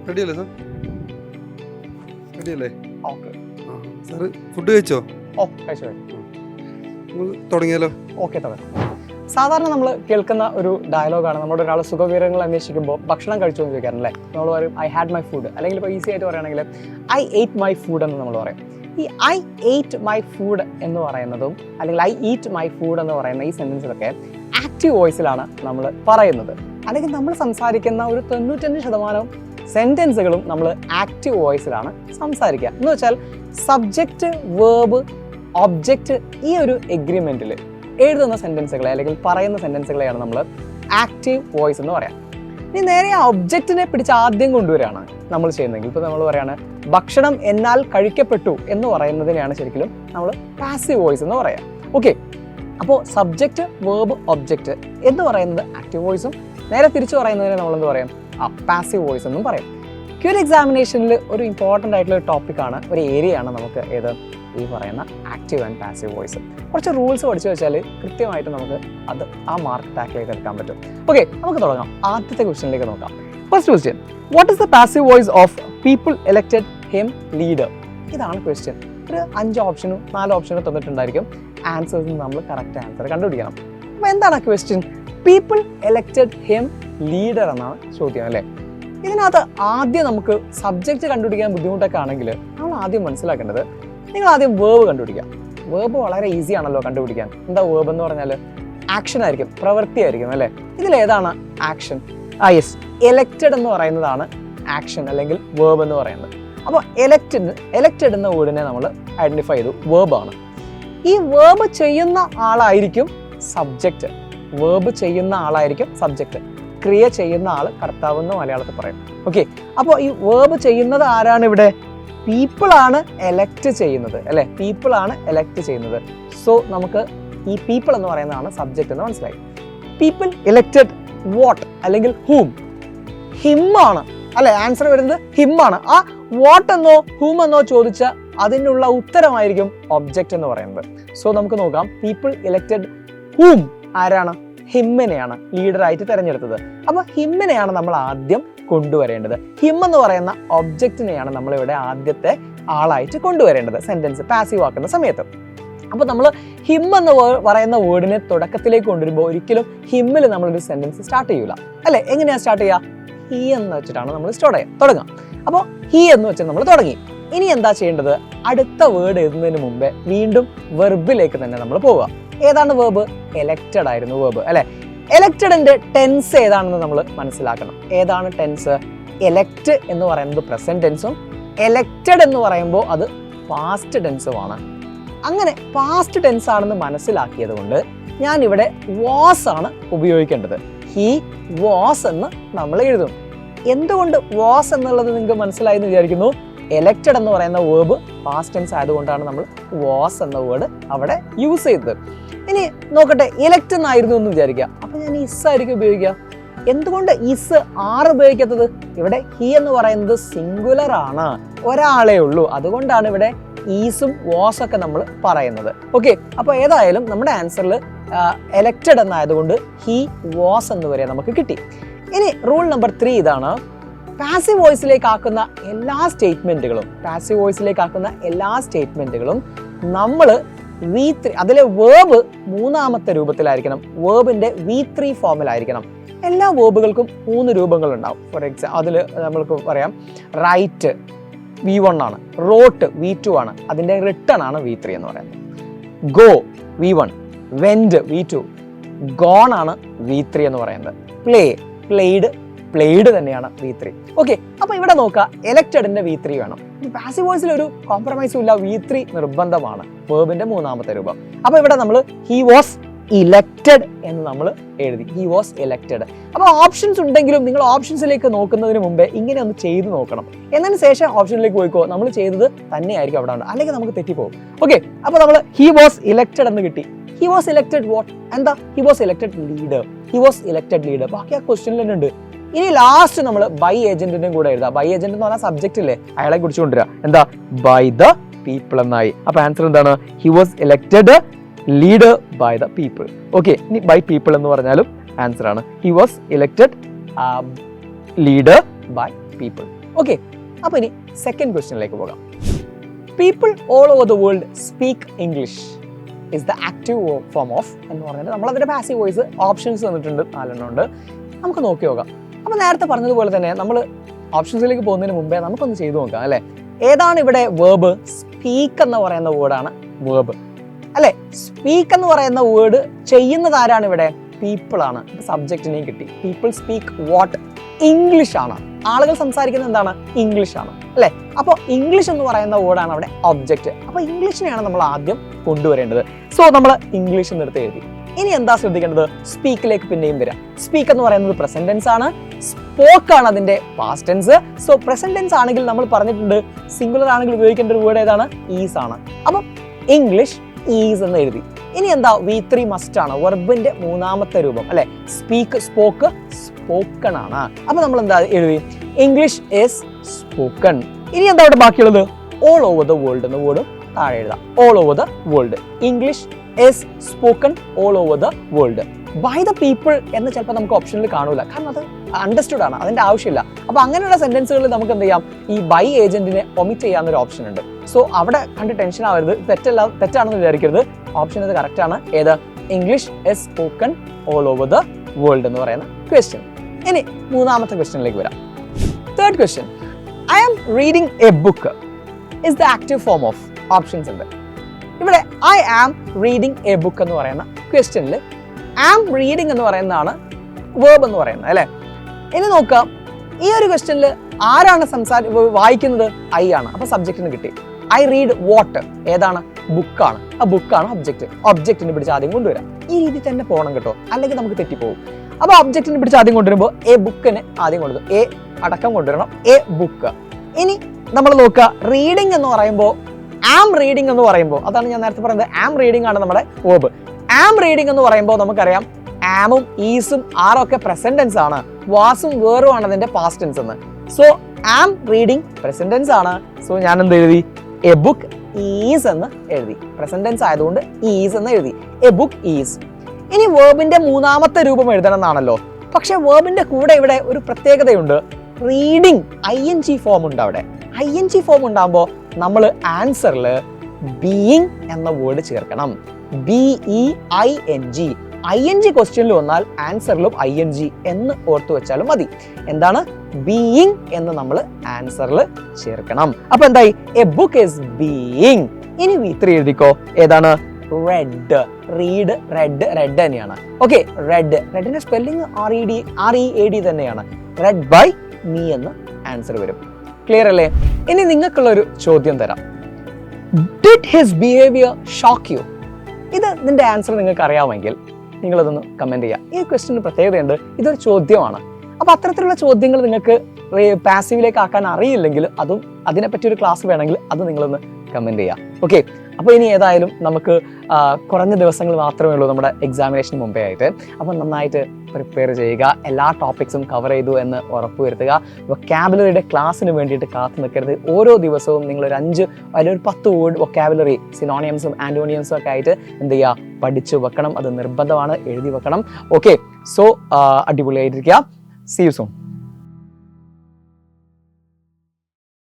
റെഡിയല്ലേ സാർ? റെഡിയല്ലേ? Okay sir food കഴിച്ചോ? ഓ കഴിച്ചു. തുടങ്ങിയാലോ? ഓക്കെ തുടങ്ങാം. സാധാരണ നമ്മൾ കേൾക്കുന്ന ഒരു ഡയലോഗാണ്, നമ്മുടെ ഒരാൾ സുഖവിവരങ്ങൾ അന്വേഷിക്കുമ്പോൾ ഭക്ഷണം കഴിച്ചു എന്ന് ചോദിക്കാറല്ലേ. നമ്മൾ പറയും ഐ ഹാഡ് മൈ ഫുഡ്, അല്ലെങ്കിൽ ഇപ്പോൾ ഈസി ആയിട്ട് പറയുകയാണെങ്കിൽ ഐ എയ്റ്റ് മൈ ഫുഡ് എന്ന് നമ്മൾ പറയും. ഈ ഐ എയ്റ്റ് മൈ ഫുഡ് എന്ന് പറയുന്നതും അല്ലെങ്കിൽ ഐ ഈറ്റ് മൈ ഫുഡ് എന്ന് പറയുന്ന ഈ സെൻറ്റൻസിലൊക്കെ ആക്റ്റീവ് വോയിസിലാണ് നമ്മൾ പറയുന്നത്. അല്ലെങ്കിൽ നമ്മൾ സംസാരിക്കുന്ന ഒരു 95% സെൻറ്റൻസുകളും നമ്മൾ ആക്റ്റീവ് വോയിസിലാണ് സംസാരിക്കുക. എന്ന് വെച്ചാൽ സബ്ജക്റ്റ്, വേർബ്, ഒബ്ജക്റ്റ് ഈ ഒരു എഗ്രിമെൻറ്റിൽ എഴുതുന്ന സെൻറ്റൻസുകളെ അല്ലെങ്കിൽ പറയുന്ന സെൻറ്റൻസുകളെയാണ് നമ്മൾ ആക്റ്റീവ് വോയിസ് എന്ന് പറയാം. ഇനി നേരെ ആ ഒബ്ജക്റ്റിനെ പിടിച്ച് ആദ്യം കൊണ്ടുവരികയാണ് നമ്മൾ ചെയ്യുന്നതെങ്കിൽ, ഇപ്പോൾ നമ്മൾ പറയുകയാണ് ഭക്ഷണം എന്നാൽ കഴിക്കപ്പെട്ടു എന്ന് പറയുന്നതിനെയാണ് ശരിക്കും നമ്മൾ പാസീവ് വോയിസ് എന്ന് പറയാം. ഓക്കെ, അപ്പോൾ സബ്ജക്റ്റ്, വേർബ്, ഒബ്ജക്റ്റ് എന്ന് പറയുന്നത് ആക്റ്റീവ് വോയിസും നേരെ തിരിച്ചു പറയുന്നതിനെ നമ്മളെന്ത് പറയാം? പാസീവ് വോയിസ് എന്നും പറയും. ക്യൂറി എക്സാമിനേഷനിൽ ഒരു ഇമ്പോർട്ടൻ്റ് ആയിട്ടുള്ള ടോപ്പിക്കാണ്, ഒരു ഏരിയയാണ് നമുക്ക് ഏത് ഈ പറയുന്ന ആക്റ്റീവ് ആൻഡ് പാസീവ് വോയിസ്. കുറച്ച് റൂൾസ് പഠിച്ചു വെച്ചാൽ കൃത്യമായിട്ട് നമുക്ക് അത് ആ മാർക്ക് ടാക്കിൾ ചെയ്തെടുക്കാൻ പറ്റും. ഓക്കെ, നമുക്ക് തുടങ്ങാം. ആദ്യത്തെ ക്വസ്റ്റ്യനിലേക്ക് നോക്കാം. First question, what is the passive voice of people elected him leader? ഇതാണ് ക്വസ്റ്റ്യൻ. ഒരു 5 ഓപ്ഷനും 4 ഓപ്ഷനും തന്നിട്ടുണ്ടായിരിക്കും. ആൻസേഴ്സ് നമ്മൾ കറക്റ്റ് ആൻസർ കണ്ടുപിടിക്കണം. അപ്പോൾ എന്താണ് question? People elected him leader എന്നാണ് ചോദ്യം അല്ലേ. ഇതിനകത്ത് ആദ്യം നമുക്ക് സബ്ജക്റ്റ് കണ്ടുപിടിക്കാൻ ബുദ്ധിമുട്ടൊക്കെ ആണെങ്കിൽ നമ്മൾ ആദ്യം മനസ്സിലാക്കേണ്ടത്, നിങ്ങൾ ആദ്യം വേർബ് കണ്ടുപിടിക്കാം. വേർബ് വളരെ ഈസി ആണല്ലോ കണ്ടുപിടിക്കാൻ. എന്താ വേർബ് എന്ന് പറഞ്ഞാൽ ആക്ഷൻ ആയിരിക്കും, പ്രവൃത്തിയായിരിക്കും അല്ലേ. ഇതിലേതാണ് ആക്ഷൻ? യെസ്, എലക്റ്റഡ് എന്ന് പറയുന്നതാണ് ആക്ഷൻ അല്ലെങ്കിൽ വേർബ് എന്ന് പറയുന്നത്. അപ്പോൾ എലക്റ്റഡ് എന്ന വേർഡിനെ നമ്മൾ ഐഡന്റിഫൈ ചെയ്തു, വേർബാണ്. ഈ വേർബ് ചെയ്യുന്ന ആളായിരിക്കും സബ്ജക്റ്റ്. വേർബ് ചെയ്യുന്ന ആളായിരിക്കും സബ്ജക്റ്റ്. ക്രിയ ചെയ്യുന്ന ആൾ കർത്താവ് എന്ന് മലയാളത്തിൽ പറയും. ഓക്കെ, അപ്പോൾ ഈ വേർബ് ചെയ്യുന്നത് ആരാണ് ഇവിടെ? പീപ്പിൾ ആണ് എലക്ട് ചെയ്യുന്നത് അല്ലെ. പീപ്പിൾ ആണ് എലക്ട് ചെയ്യുന്നത്. സോ നമുക്ക് ഈ പീപ്പിൾ എന്ന് പറയുന്നതാണ് സബ്ജക്റ്റ് എന്ന് മനസ്സിലായി. പീപ്പിൾ എലക്റ്റഡ് വാട്ട് അല്ലെങ്കിൽ ഹൂം? ഹിം ആണ് അല്ലെ. ആൻസർ വരുന്നത് ഹിം ആണ്. ആ വാട്ട് എന്നോ ഹൂം എന്നോ ചോദിച്ച അതിനുള്ള ഉത്തരമായിരിക്കും ഒബ്ജക്റ്റ് എന്ന് പറയുന്നത്. സോ നമുക്ക് നോക്കാം. പീപ്പിൾ എലക്റ്റഡ് ഹൂം ആരാണ്? ഹിമ്മിനെയാണ് ലീഡറായിട്ട് തിരഞ്ഞെടുത്തത്. അപ്പോൾ ഹിമ്മിനെയാണ് നമ്മൾ ആദ്യം കൊണ്ടുവരേണ്ടത്. ഹിം എന്ന് പറയുന്ന ഒബ്ജക്റ്റിനെയാണ് നമ്മളിവിടെ ആദ്യത്തെ ആളായിട്ട് കൊണ്ടുവരേണ്ടത് സെന്റൻസ് പാസീവ് ആക്കുന്ന സമയത്ത്. അപ്പോൾ നമ്മൾ ഹിം എന്ന് പറയുന്ന വേർഡിനെ തുടക്കത്തിലേക്ക് കൊണ്ടുവരുമ്പോൾ ഒരിക്കലും ഹിമ്മിൽ നമ്മളൊരു സെന്റൻസ് സ്റ്റാർട്ട് ചെയ്യൂല അല്ലെ. എങ്ങനെയാണ് സ്റ്റാർട്ട് ചെയ്യുക? ഹി എന്ന് വെച്ചിട്ടാണ് നമ്മൾ തുടങ്ങുക. അപ്പോൾ ഹി എന്ന് വെച്ചാൽ നമ്മൾ തുടങ്ങി. ഇനി എന്താ ചെയ്യേണ്ടത്? അടുത്ത വേർഡ് എഴുതുന്നതിന് മുമ്പേ വീണ്ടും വെർബിലേക്ക് തന്നെ നമ്മൾ പോവുക. ഏതാണ് വേർബ്? എലക്റ്റഡ് ആയിരുന്നു വേർബ് അല്ലെ. എലക്റ്റഡിന്റെ ടെൻസ് ഏതാണെന്ന് നമ്മൾ മനസ്സിലാക്കണം. ഏതാണ് ടെൻസ്? എലക്റ്റ് എന്ന് പറയുന്നത് പ്രസന്റ് ടെൻസും എലക്റ്റഡ് എന്ന് പറയുമ്പോൾ അത് പാസ്റ്റ് ടെൻസുമാണ്. അങ്ങനെ പാസ്റ്റ് ടെൻസ് ആണെന്ന് മനസ്സിലാക്കിയത് കൊണ്ട് ഞാൻ ഇവിടെ വാസ് ആണ് ഉപയോഗിക്കേണ്ടത്. ഹി വാസ് എന്ന് നമ്മൾ എഴുതും. എന്തുകൊണ്ട് വാസ് എന്നുള്ളത് നിങ്ങൾക്ക് മനസ്സിലായി എന്ന് വിചാരിക്കുന്നു. എലക്റ്റഡ് എന്ന് പറയുന്ന വേർബ് പാസ്റ്റ് ടെൻസ് ആയതുകൊണ്ടാണ് നമ്മൾ വാസ് എന്ന വേർഡ് അവിടെ യൂസ് ചെയ്തത്. ഇനി നോക്കട്ടെ, ഇലക്റ്റ് എന്നായിരുന്നു എന്ന് വിചാരിക്കുക. അപ്പൊ ഞാൻ ഇസ് ആയിരിക്കും ഉപയോഗിക്കുക. എന്തുകൊണ്ട് ഇസ് ഉപയോഗിക്കാത്തത്? ഇവിടെ ഹി എന്ന് പറയുന്നത് സിംഗുലർ ആണ്, ഒരാളേ ഉള്ളൂ. അതുകൊണ്ടാണ് ഇവിടെ ഈസും വാസ് ഒക്കെ നമ്മൾ പറയുന്നത്. ഓക്കെ, അപ്പോൾ ഏതായാലും നമ്മുടെ ആൻസറിൽ എലക്റ്റഡ് എന്നായതുകൊണ്ട് ഹി വാസ് എന്ന് വരെ നമുക്ക് കിട്ടി. ഇനി റൂൾ നമ്പർ 3 ഇതാണ്. പാസീവ് വോയിസിലേക്ക് ആക്കുന്ന എല്ലാ സ്റ്റേറ്റ്മെന്റുകളും നമ്മൾ V3 അതിലെ വേർബ് 3ാമത്തെ രൂപത്തിലായിരിക്കണം. വേർബിന്റെ V3 ഫോമിലായിരിക്കണം. എല്ലാ വേർബുകൾക്കും 3 രൂപങ്ങളുണ്ടാവും. ഫോർ എക്സാമ്പിൾ അതിൽ നമ്മൾക്ക് പറയാം റൈറ്റ് V1 ആണ്, റോട്ട് V2 ആണ്, അതിന്റെ റിട്ടേൺ ആണ് V3 എന്ന് പറയുന്നത്. Go V1, went V2, gone ആണ് V3 എന്ന് പറയുന്നത്. പ്ലേഡ് തന്നെയാണ് V3. ഓക്കെ, അപ്പൊ ഇവിടെ നോക്കുക, എലക്റ്റഡിന്റെ V3 വേണം. പാസീവ് വോയിസിൽ ഒരു കോംപ്രമൈസും ഇല്ല. V3 നിർബന്ധമാണ്, വേർബിന്റെ 3ാമത്തെ രൂപം. അപ്പൊ ഇവിടെ നമ്മൾ ഹി വാസ് ഇലക്റ്റഡ് എന്ന് നമ്മൾ എഴുതി. He was elected. അപ്പൊ ഓപ്ഷൻസ് ഉണ്ടെങ്കിലും നിങ്ങൾ ഓപ്ഷൻസിലേക്ക് നോക്കുന്നതിന് മുമ്പേ ഇങ്ങനെ ഒന്ന് ചെയ്ത് നോക്കണം. എന്നതിന് ശേഷം ഓപ്ഷനിലേക്ക് പോയിക്കോ. നമ്മൾ ചെയ്തത് തന്നെയായിരിക്കും അവിടെ ഉണ്ട്, അല്ലെങ്കിൽ നമുക്ക് തെറ്റിപ്പോകും. ഓക്കെ, അപ്പൊ നമ്മൾ ഹി വാസ് ഇലക്റ്റഡ് എന്ന് കിട്ടി. He was elected what? എന്താ? He was elected leader. ബാക്കി ആ ക്വസ്റ്റ്യനിൽ തന്നെ ഉണ്ട്. ഇനി ലാസ്റ്റ് നമ്മൾ ബൈ ഏജന്റിന്റെയും കൂടെ എഴുതാം. ബൈ ഏജന്റ് എന്ന് പറഞ്ഞാൽ സബ്ജക്റ്റ് ഇല്ലേ, അയാളെ കുറിച്ച് കൊണ്ടുവരിക. എന്താ? ബൈ ദ പീപ്പിൾ എന്നായി. അപ്പൊ ആൻസർ എന്താണ്? He was elected leader by the people. Okay, ഇനി ബൈ പീപ്പിൾ എന്ന് പറഞ്ഞാലും ആൻസർ ആണ്. He was elected leader by people. Okay, അപ്പോൾ ഇനി സെക്കൻഡ് ക്വസ്റ്റ്യനിലേക്ക് പോകാം. People all over the world speak English is the active form of എന്ന് പറഞ്ഞിട്ട് നമ്മളതിൻ്റെ പാസീവ് വോയിസ് ഓപ്ഷൻസ് തന്നിട്ടുണ്ട് 4 ഉണ്ട്. നമുക്ക് നോക്കി നോക്കാം. അപ്പോൾ നേരത്തെ പറഞ്ഞതുപോലെ തന്നെ നമ്മൾ ഓപ്ഷൻസിലേക്ക് പോകുന്നതിന് മുമ്പേ നമുക്കൊന്ന് ചെയ്തു നോക്കാം അല്ലേ. ഏതാണ് ഇവിടെ വേർബ്? സ്പീക്ക് എന്ന് പറയുന്ന വേർഡാണ് വേർബ് അല്ലേ. സ്പീക്ക് എന്ന് പറയുന്ന വേർഡ് ചെയ്യുന്നത് ആരാണ് ഇവിടെ? പീപ്പിൾ ആണ്. സബ്ജക്റ്റിനെയും കിട്ടി. People speak what? ഇംഗ്ലീഷ് ആണ്. ആളുകൾ സംസാരിക്കുന്നത് എന്താണ്? ഇംഗ്ലീഷ് ആണ് അല്ലേ. അപ്പോൾ ഇംഗ്ലീഷ് എന്ന് പറയുന്ന വേർഡാണ് അവിടെ ഒബ്ജക്റ്റ്. അപ്പോൾ ഇംഗ്ലീഷിനെയാണ് നമ്മൾ ആദ്യം കൊണ്ടുവരേണ്ടത്. സോ നമ്മൾ ഇംഗ്ലീഷ് നിർത്തി എഴുതി. ഇനി എന്താ ശ്രദ്ധിക്കേണ്ടത്? സ്പീക്കിലേക്ക് പിന്നെയും വരാം. സ്പീക്ക് എന്ന് പറയുന്നത് പ്രസന്റ് ടെൻസ് ആണ്. സ്പോക്ക് ആണ് അതിന്റെ past tense. So present tense ആണെങ്കിൽ നമ്മൾ പറഞ്ഞിട്ടുണ്ട് സിംഗുലർ ആണെങ്കിൽ ഉപയോഗിക്കേണ്ട ഒരു വേർഡ് ഏതാണ്? ഈസ് ആണ്. അപ്പം ഇംഗ്ലീഷ് ഈസ് എന്ന് എഴുതി. ഇനി എന്താ? V3 മസ്റ്റ് ആണ്. വെർബിന്റെ 3ാമത്തെ രൂപം അല്ലെ. സ്പീക്ക്, സ്പോക്ക്, സ്പോക്കൺ ആണ്. അപ്പൊ നമ്മൾ എന്താ എഴുതി? English is spoken. ഇനി എന്താ അവിടെ ബാക്കിയുള്ളത്? ഓൾ ഓവർ ദ വേൾഡ് എന്ന വേർഡ് താഴെ എഴുതാം. All over the world. English is spoken all over the world. By the people എന്ന് ചിലപ്പോൾ നമുക്ക് ഓപ്ഷനിൽ കാണൂല, കാരണം അത് അണ്ടർസ്റ്റുഡ് ആണ്, അതിന്റെ ആവശ്യമില്ല. അപ്പൊ അങ്ങനെയുള്ള സെന്റൻസുകളിൽ നമുക്ക് എന്ത് ചെയ്യാം? ഈ ബൈ ഏജന്റിനെ ഒമിറ്റ് ചെയ്യാവുന്നൊരു ഓപ്ഷൻ ഉണ്ട്. സോ അവിടെ കണ്ട് ടെൻഷൻ ആവരുത്. തെറ്റാണെന്ന് വിചാരിക്കരുത്. ഓപ്ഷൻ ഇത് കറക്റ്റ് ആണ്. ഏത്? English is spoken all over the world എന്ന് പറയുന്ന ക്വസ്റ്റ്യൻ. ഇനി 3ാമത്തെ ക്വസ്റ്റ്യനിലേക്ക് വരാം. Third question, I am reading a book is the active form of. Options ഉണ്ട് ഇവിടെ. I am reading a book എന്ന് പറയുന്ന ക്വസ്റ്റ്യനിൽ ആം റീഡിംഗ് എന്ന് പറയുന്നതാണ് വേർബ് എന്ന് പറയുന്നത് അല്ലേ. ഇനി നോക്കാം, ഈ ഒരു ക്വസ്റ്റ്യനിൽ ആരാണ് വായിക്കുന്നത്? ഐ ആണ്. അപ്പൊ സബ്ജക്റ്റിന് കിട്ടി. I read what? ഏതാണ്? ബുക്കാണ്. ആ ബുക്കാണ് ഒബ്ജക്റ്റ്. ഒബ്ജക്റ്റിനെ പിടിച്ച് ആദ്യം കൊണ്ടുവരാം. ഈ രീതി തന്നെ പോകണം കേട്ടോ, അല്ലെങ്കിൽ നമുക്ക് തെറ്റിപ്പോകും. അപ്പൊ ഒബ്ജക്റ്റിനെ പിടിച്ച് ആദ്യം കൊണ്ടുവരുമ്പോൾ എ ബുക്കിനെ ആദ്യം കൊണ്ടുവരും. എ അടക്കം കൊണ്ടുവരണം. A book. ഇനി നമ്മൾ നോക്കുക, റീഡിംഗ് എന്ന് പറയുമ്പോൾ ആം റീഡിംഗ് എന്ന് പറയുമ്പോൾ, അതാണ് ഞാൻ നേരത്തെ പറയുന്നത്, ആം റീഡിംഗ് ആണ് നമ്മുടെ വേർബ്. ആം റീഡിംഗ് എന്ന് പറയുമ്പോൾ നമുക്കറിയാം ആമും ഈസും ആറും ഒക്കെ പ്രസന്റ് ടെൻസ് ആണ്. വാസും വേറും ആണ് അതിന്റെ പാസ്റ്റ് ടെൻസ് എന്ന്. So am reading present tense ആണ്. സോ ഞാൻ എന്ത് എഴുതി? എ ബുക്ക് ഈസ് എന്ന് എഴുതി. പ്രസന്റ് ടെൻസ് ആയതുകൊണ്ട് ഈസ് എന്ന് എഴുതി. A book is. ഇനി വേർബിന്റെ 3ാമത്തെ രൂപം എഴുതണം എന്നാണല്ലോ. പക്ഷെ വേർബിന്റെ കൂടെ ഇവിടെ ഒരു പ്രത്യേകതയുണ്ട്. റീഡിംഗ് ING ഫോം ഉണ്ട് അവിടെ. ING ഫോം ഉണ്ടാകുമ്പോൾ നമ്മൾ ആൻസറിൽ ബീയിങ് എന്ന വേർഡ് ചേർക്കണം. BEING. ING ക്വസ്റ്റ്യനിൽ വന്നാൽ ആൻസറിലും ING എന്ന് ഓർത്തു വെച്ചാലും മതി. എന്താണ്? ബീയിങ് എന്ന് നമ്മൾ ആൻസറിൽ ചേർക്കണം. അപ്പൊ എന്തായി? A book is being. ഇനി V3 എഴുതിക്കോ. ഏതാണ്? റെഡ്. റീഡ്, റെഡ്, റെഡ് തന്നെയാണ്. Okay, read. റെഡിന്റെ സ്പെല്ലിംഗ് RED തന്നെയാണ്. റെഡ് ബൈ മീ എന്ന് ആൻസർ വരും. ക്ലിയർ അല്ലേ? ഇനി നിങ്ങൾക്കുള്ള ഒരു ചോദ്യം തരാം. Did his behaviour shock you? ഇത് നിന്റെ ആൻസർ നിങ്ങൾക്ക് അറിയാമെങ്കിൽ നിങ്ങളതൊന്ന് കമന്റ് ചെയ്യുക. ഈ ക്വസ്റ്റ്യന് പ്രത്യേകതയുണ്ട്, ഇതൊരു ചോദ്യമാണ്. അപ്പൊ അത്തരത്തിലുള്ള ചോദ്യങ്ങൾ നിങ്ങൾക്ക് പാസീവിലേക്ക് ആക്കാൻ അറിയില്ലെങ്കിൽ അതും അതിനെപ്പറ്റി ഒരു ക്ലാസ് വേണമെങ്കിൽ അത് നിങ്ങളൊന്ന് കമന്റ് ചെയ്യുക. ഓക്കെ, അപ്പോൾ ഇനി ഏതായാലും നമുക്ക് കുറഞ്ഞ ദിവസങ്ങൾ മാത്രമേ ഉള്ളൂ നമ്മുടെ എക്സാമിനേഷന് മുമ്പേ ആയിട്ട്. അപ്പം നന്നായിട്ട് പ്രിപ്പയർ ചെയ്യുക. എല്ലാ ടോപ്പിക്സും കവർ ചെയ്തു എന്ന് ഉറപ്പുവരുത്തുക. വൊക്കാബുലറിയുടെ ക്ലാസ്സിന് വേണ്ടിയിട്ട് കാത്തു നിൽക്കരുത്. ഓരോ ദിവസവും നിങ്ങളൊരു 5 അല്ലെങ്കിൽ ഒരു 10 വേർഡ് വൊക്കാബുലറി, സിനോണിയംസും ആന്റോണിയംസും ഒക്കെ ആയിട്ട് എന്ത് ചെയ്യുക? പഠിച്ചു വെക്കണം. അത് നിർബന്ധമാണ്. എഴുതി വെക്കണം. ഓക്കെ, സോ അടിപൊളിയായിട്ടിരിക്കുക. See you soon.